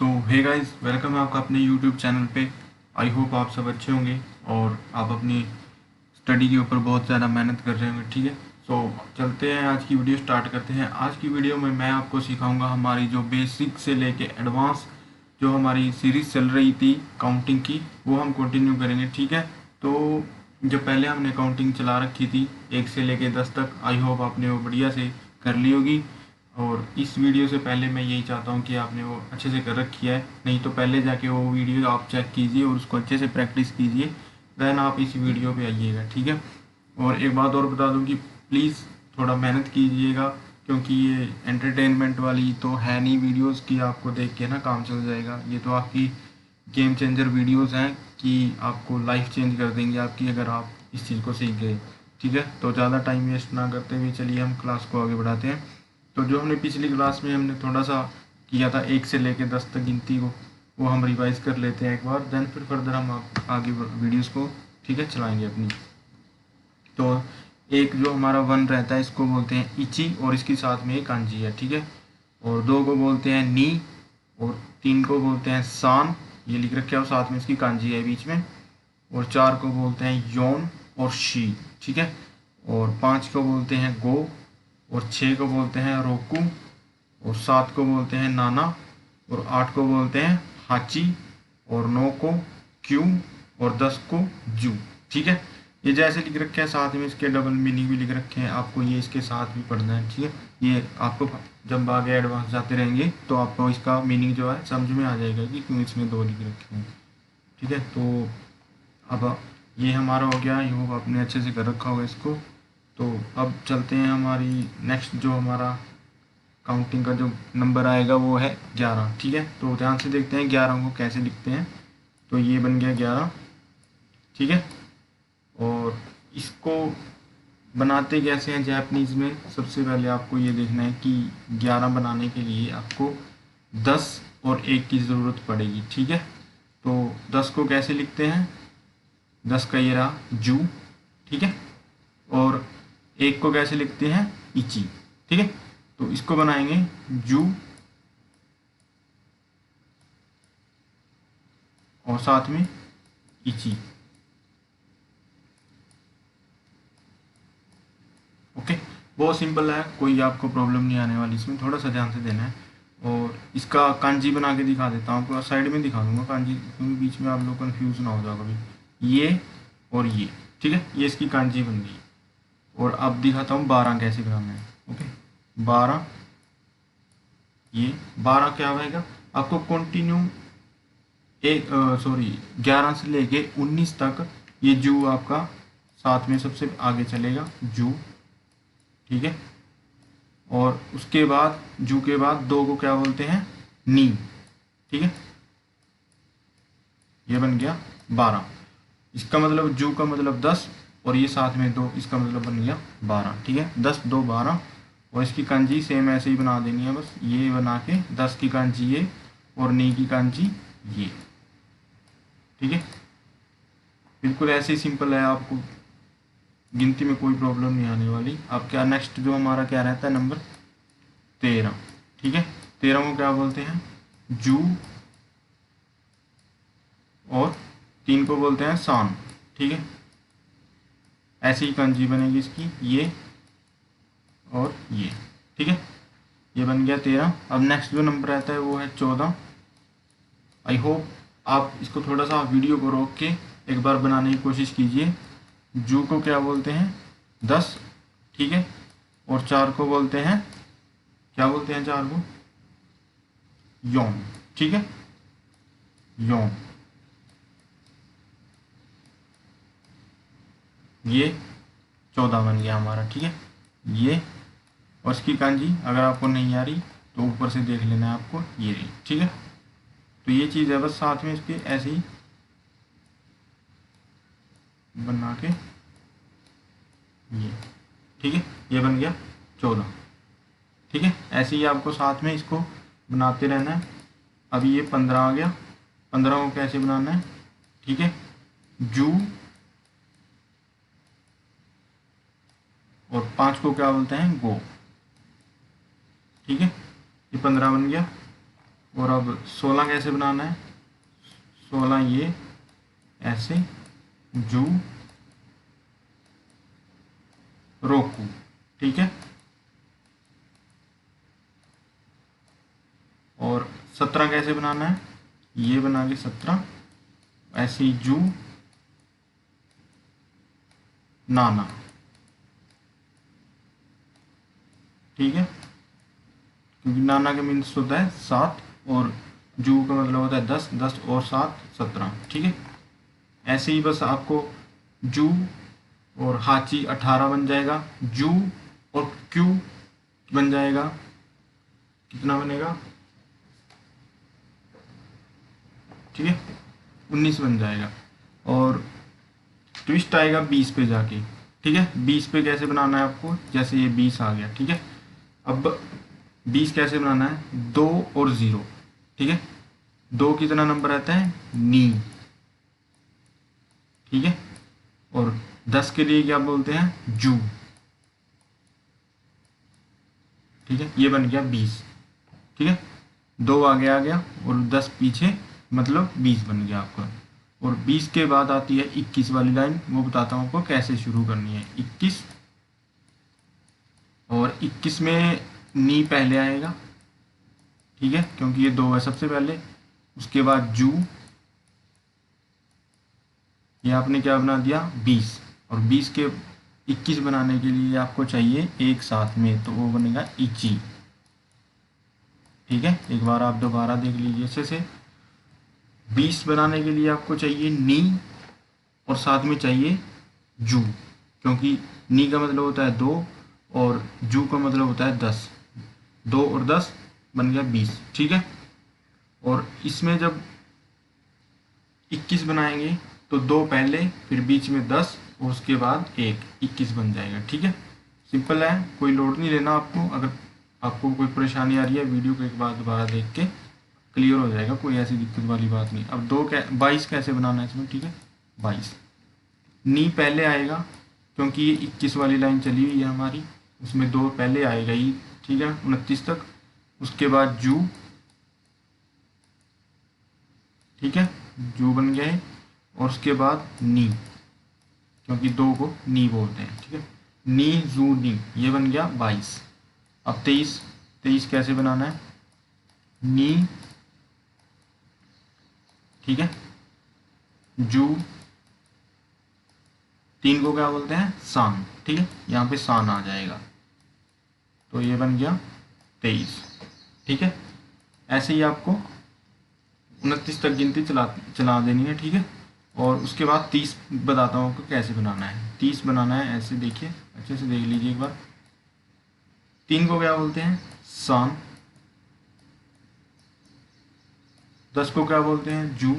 सो hey guys, welcome है आपका अपने यूट्यूब चैनल पे। आई होप आप सब अच्छे होंगे और आप अपनी स्टडी के ऊपर बहुत ज़्यादा मेहनत कर रहे होंगे। ठीक है, सो चलते हैं, आज की वीडियो स्टार्ट करते हैं। आज की वीडियो में मैं आपको सिखाऊंगा हमारी जो बेसिक से लेके एडवांस जो हमारी सीरीज़ चल रही थी काउंटिंग की, वो हम कंटिन्यू करेंगे। ठीक है, तो जो पहले हमने काउंटिंग चला रखी थी 1 से लेके 10 तक, आई होप आपने वो बढ़िया से कर ली होगी। और इस वीडियो से पहले मैं यही चाहता हूँ कि आपने वो अच्छे से कर रखी है, नहीं तो पहले जाके वो वीडियो आप चेक कीजिए और उसको अच्छे से प्रैक्टिस कीजिए, देन आप इस वीडियो पे आइएगा। ठीक है, और एक बात और बता दूँ कि प्लीज़ थोड़ा मेहनत कीजिएगा, क्योंकि ये एंटरटेनमेंट वाली तो है नहीं वीडियोस कि आपको देख के ना काम चल जाएगा। ये तो आपकी गेम चेंजर वीडियोस हैं कि आपको लाइफ चेंज कर देंगे आपकी, अगर आप इस चीज़ को सीख गए। ठीक है, तो ज़्यादा टाइम वेस्ट ना करते हुए चलिए हम क्लास को आगे बढ़ाते हैं। तो जो हमने पिछली क्लास में हमने थोड़ा सा किया था 1 से लेकर 10 तक गिनती को, वो हम रिवाइज कर लेते हैं एक बार, देन फिर फर्दर हम आगे वीडियोस को ठीक है चलाएंगे अपनी। तो एक जो हमारा 1 रहता है इसको बोलते हैं इची और इसके साथ में एक कांजी है। ठीक है, और 2 को बोलते हैं नी और 3 को बोलते हैं सान, ये लिख रखे है और साथ में इसकी कांजी है बीच में। और 4 को बोलते हैं योन और शी। ठीक है, और 5 को बोलते हैं गो और 6 को बोलते हैं रोकू और 7 को बोलते हैं नाना और 8 को बोलते हैं हाची और 9 को क्यू और 10 को जू। ठीक है, ये जैसे लिख रखे हैं, साथ में इसके डबल मीनिंग भी लिख रखे हैं, आपको ये इसके साथ भी पढ़ना है। ठीक है, ये आपको जब आगे एडवांस जाते रहेंगे तो आपको इसका मीनिंग जो है समझ में आ जाएगा कि क्यों इसमें 2 लिख रखे हैं। ठीक है, तो अब ये हमारा हो गया, ये होप आपने अच्छे से कर रखा होगा इसको। तो अब चलते हैं, हमारी नेक्स्ट जो हमारा काउंटिंग का जो नंबर आएगा वो है 11। ठीक है, तो ध्यान से देखते हैं 11 को कैसे लिखते हैं। तो ये बन गया 11। ठीक है, और इसको बनाते कैसे हैं जैपनीज़ में, सबसे पहले आपको ये देखना है कि 11 बनाने के लिए आपको 10 और 1 की ज़रूरत पड़ेगी। ठीक है, तो 10 को कैसे लिखते हैं, 10 का ये रहा जू। ठीक है, और 1 को कैसे लिखते हैं, इची। ठीक है, तो इसको बनाएंगे जू और साथ में इची। ओके, बहुत सिंपल है, कोई आपको प्रॉब्लम नहीं आने वाली इसमें, थोड़ा सा ध्यान से देना है। और इसका कांजी बना के दिखा देता हूँ, आपको साइड में दिखा दूंगा कांजी, क्योंकि बीच में आप लोग कन्फ्यूज ना हो जाओ कभी। ये और ये, ठीक है, ये इसकी कांजी बन गई। और अब दिखाता हूँ 12 कैसे बनाना है। ओके, 12, ये 12 क्या होगा, आपको कंटिन्यू एक सॉरी 11 से लेके 19 तक ये जू आपका साथ में सबसे आगे चलेगा, जू। ठीक है, और उसके बाद जू के बाद 2 को क्या बोलते हैं, नी। ठीक है, ये बन गया 12। इसका मतलब जू का मतलब 10 और ये साथ में 2, इसका मतलब बन गया 12। ठीक है, 10 2 12। और इसकी कांजी सेम ऐसे ही बना देनी है, बस ये बना के 10 की कांजी ये और नी की कांजी ये। ठीक है, बिल्कुल ऐसे ही सिंपल है, आपको गिनती में कोई प्रॉब्लम नहीं आने वाली। अब क्या नेक्स्ट जो हमारा क्या रहता है, नंबर 13। ठीक है, 13 को क्या बोलते हैं, जू और 3 को बोलते हैं सान। ठीक है, ऐसी ही कंजी बनेगी इसकी, ये और ये। ठीक है, ये बन गया 13। अब नेक्स्ट जो नंबर रहता है वो है 14। आई होप आप इसको थोड़ा सा वीडियो को रोक के एक बार बनाने की कोशिश कीजिए। जू को क्या बोलते हैं, 10। ठीक है, और 4 को बोलते हैं, क्या बोलते हैं 4 को, योन। ठीक है, योन। ये 14 बन गया हमारा। ठीक है, ये और इसकी कांजी अगर आपको नहीं आ रही तो ऊपर से देख लेना है आपको, ये रही। ठीक है, तो ये चीज़ है, बस साथ में इसके ऐसे ही बना के ये। ठीक है, ये बन गया 14। ठीक है, ऐसे ही आपको साथ में इसको बनाते रहना है। अभी ये 15 आ गया, 15 को कैसे बनाना है, ठीक है, जू और 5 को क्या बोलते हैं, गो। ठीक है, ये 15 बन गया। और अब 16 कैसे बनाना है, 16 ये ऐसे जू रोकू, ठीक है। और 17 कैसे बनाना है, ये बना के 17 ऐसे ही जू नाना, ठीक है। क्योंकि नाना का मीन्स होता है 7 और जू का मतलब होता है 10, 10 और 7 17, ठीक है। ऐसे ही बस आपको जू और हाची 18 बन जाएगा, जू और क्यू बन जाएगा, कितना बनेगा, ठीक है 19 बन जाएगा। और ट्विस्ट आएगा 20 पे जाके, ठीक है। 20 पे कैसे बनाना है आपको, जैसे ये 20 आ गया, ठीक है। अब 20 कैसे बनाना है, 2 और 0, ठीक है। 2 कितना नंबर आता है, नी, ठीक है। और 10 के लिए क्या बोलते हैं, जू, ठीक है। ये बन गया 20, ठीक है। 2 आगे आ गया और 10 पीछे, मतलब 20 बन गया आपका। और 20 के बाद आती है 21 वाली लाइन, वो बताता हूँ आपको कैसे शुरू करनी है। 21, और 21 में नी पहले आएगा, ठीक है, क्योंकि ये 2 है सबसे पहले। उसके बाद जू, ये आपने क्या बना दिया 20, और 20 के 21 बनाने के लिए आपको चाहिए एक साथ में, तो वो बनेगा इची, ठीक है। एक बार आप दोबारा देख लीजिए अच्छे से। 20 बनाने के लिए आपको चाहिए नी और साथ में चाहिए जू, क्योंकि नी का मतलब होता है 2 और जू का मतलब होता है 10, 2 और 10 बन गया 20, ठीक है। और इसमें जब 21 बनाएंगे तो 2 पहले, फिर बीच में 10 और उसके बाद 1, 21 बन जाएगा, ठीक है। सिंपल है, कोई लोड नहीं लेना आपको। अगर आपको कोई परेशानी आ रही है, वीडियो को एक बार दोबारा देख के क्लियर हो जाएगा, कोई ऐसी दिक्कत वाली बात नहीं। अब 22 कैसे बनाना है इसमें, ठीक है। 22 नी पहले आएगा, क्योंकि ये 21 वाली लाइन चली हुई है हमारी, उसमें 2 पहले आएगा ही, ठीक है, 29 तक। उसके बाद जू, ठीक है, जू बन गया है। और उसके बाद नी, क्योंकि 2 को नी बोलते हैं, ठीक है। नी जू नी, ये बन गया 22। अब 23, 23 कैसे बनाना है, नी, ठीक है, जू, 3 को क्या बोलते हैं, सान, ठीक है, यहाँ पे सान आ जाएगा, तो ये बन गया 23, ठीक है। ऐसे ही आपको 29 तक गिनती चला देनी है, ठीक है। और उसके बाद 30 बताता हूँ आपको कैसे बनाना है। 30 बनाना है ऐसे, देखिए अच्छे से देख लीजिए एक बार। 3 को क्या बोलते हैं, सान, 10 को क्या बोलते हैं, जू,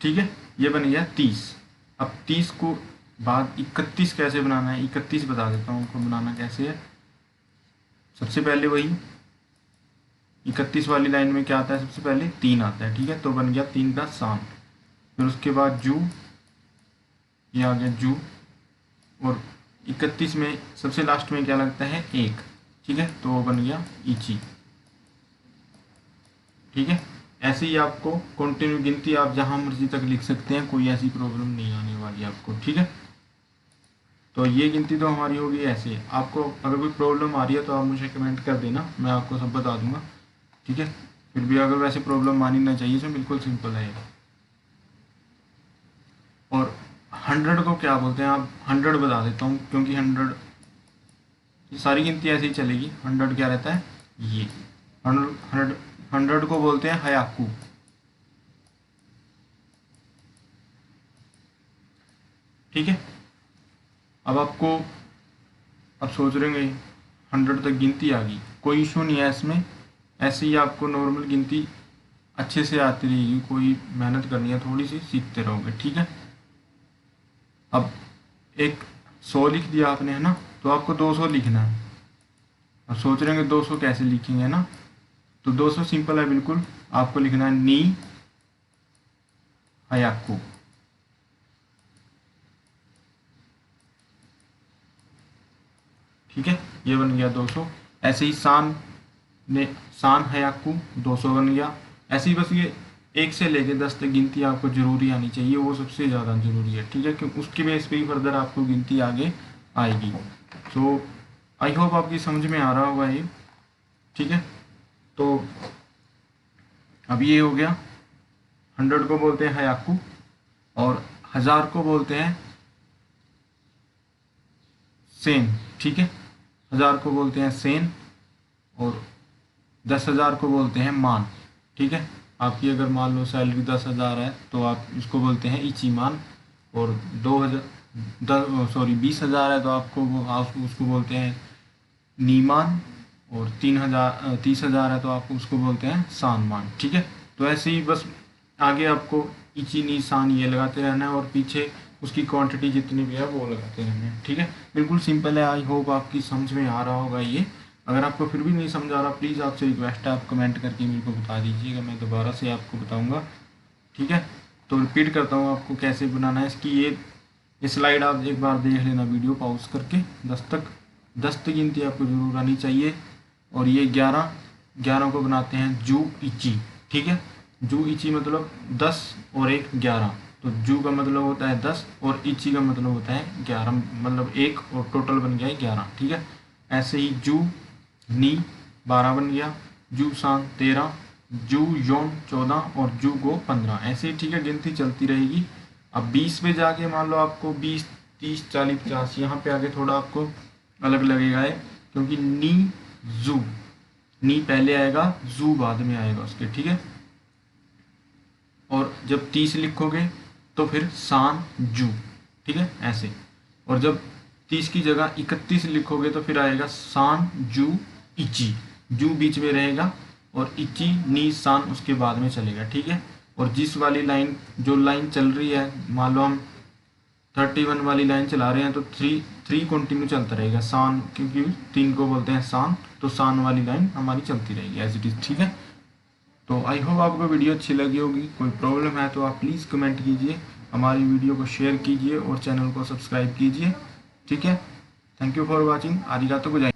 ठीक है। ये बन गया 30। अब 30 को बाद 31 कैसे बनाना है, 31 बता देता हूँ आपको बनाना कैसे है। सबसे पहले वही 31 वाली लाइन में क्या आता है, सबसे पहले 3 आता है, ठीक है, तो बन गया 3 का सान। फिर उसके बाद जू, ये आ गया जू। और 31 में सबसे लास्ट में क्या लगता है, 1, ठीक है, तो वो बन गया इची, ठीक है। ऐसे ही आपको कंटिन्यू गिनती आप जहां मर्जी तक लिख सकते हैं, कोई ऐसी प्रॉब्लम नहीं आने वाली आपको, ठीक है। तो ये गिनती तो हमारी होगी ऐसे। आपको अगर कोई प्रॉब्लम आ रही है तो आप मुझे कमेंट कर देना, मैं आपको सब बता दूंगा, ठीक है। फिर भी अगर वैसे प्रॉब्लम मानी ना चाहिए तो बिल्कुल सिंपल है। और 100 को क्या बोलते हैं, आप 100 बता देता हूँ, क्योंकि 100 ये सारी गिनती ऐसे ही चलेगी। 100 क्या रहता है, ये 100 को बोलते हैं हयाकू, ठीक है। अब आपको, अब सोच रहे होंगे 100 तक गिनती आ गई, कोई इशू नहीं है इसमें। ऐसे ही आपको नॉर्मल गिनती अच्छे से आती रहेगी, कोई मेहनत करनी है थोड़ी सी, सीखते रहोगे, ठीक है। अब एक 100 लिख दिया आपने, है ना, तो आपको 200 लिखना है। अब सोच रहे होंगे 200 कैसे लिखेंगे, ना, तो 200 सिंपल है बिल्कुल। आपको लिखना है नी हयाकू, ठीक है, ये बन गया 200। ऐसे ही सान हयाकू 200 बन गया। ऐसे ही बस ये 1 से लेके 10 तक गिनती आपको जरूरी आनी चाहिए, वो सबसे ज़्यादा जरूरी है, ठीक है, क्योंकि उसके बेस पे ही फर्दर आपको गिनती आगे आएगी। सो आई होप आपकी समझ में आ रहा होगा ये, ठीक है। तो अब ये हो गया, 100 को बोलते हैं हयाकू और 1000 को बोलते हैं सेन, ठीक है। 1000 को बोलते हैं सेन और 10,000 को बोलते हैं मान, ठीक है। आपकी अगर मान लो सैलरी 10,000 है तो आप इसको बोलते हैं इची मान, और 20,000 है तो आप उसको बोलते हैं नीमान, और 30,000 है तो आप उसको बोलते हैं सान मान, ठीक है। तो ऐसे ही बस आगे आपको इची नी सान ये लगाते रहना है और पीछे उसकी क्वांटिटी जितनी भी है वो लगाते रहना है, ठीक है। बिल्कुल सिंपल है, आई होप आपकी समझ में आ रहा होगा ये। अगर आपको फिर भी नहीं समझ आ रहा, प्लीज़ आपसे रिक्वेस्ट है, आप कमेंट करके मेरे को बता दीजिएगा, मैं दोबारा से आपको बताऊंगा, ठीक है। तो रिपीट करता हूँ आपको कैसे बनाना है इसकी। ये स्लाइड आप एक बार देख लेना वीडियो पॉज करके, 10 तक गिनती आपको जरूर आनी चाहिए। और ये 11 को बनाते हैं जू इची, ठीक है। जू इची मतलब 10 और 1 11, तो जू का मतलब होता है 10 और इची का मतलब होता है 11, मतलब 1 और टोटल बन गया है 11, ठीक है। ऐसे ही जू नी 12 बन गया, जू सान 13, जू योन 14 और जू गो 15, ऐसे ही, ठीक है, गिनती चलती रहेगी। अब 20 पे जाके मान लो आपको 20 30 40 50, यहाँ पे आगे थोड़ा आपको अलग लगेगा है, क्योंकि नी पहले आएगा, जू बाद में आएगा उसके, ठीक है। और जब 30 लिखोगे तो फिर सान जू, ठीक है, ऐसे। और जब 30 की जगह 31 लिखोगे तो फिर आएगा सान जू इची, जू बीच में रहेगा और इची नी सान उसके बाद में चलेगा, ठीक है। और जिस वाली लाइन जो लाइन चल रही है, मान लो हम 31 वाली लाइन चला रहे हैं तो 3 कंटिन्यू चलता रहेगा सान, क्योंकि 3 को बोलते हैं सान, तो सान वाली लाइन हमारी चलती रहेगी एज इट इज़, ठीक है। तो आई होप आपको वीडियो अच्छी लगी होगी। कोई प्रॉब्लम है तो आप प्लीज़ कमेंट कीजिए, हमारी वीडियो को शेयर कीजिए और चैनल को सब्सक्राइब कीजिए, ठीक है। थैंक यू फॉर वॉचिंग, आरिगातो गोजाइमासु।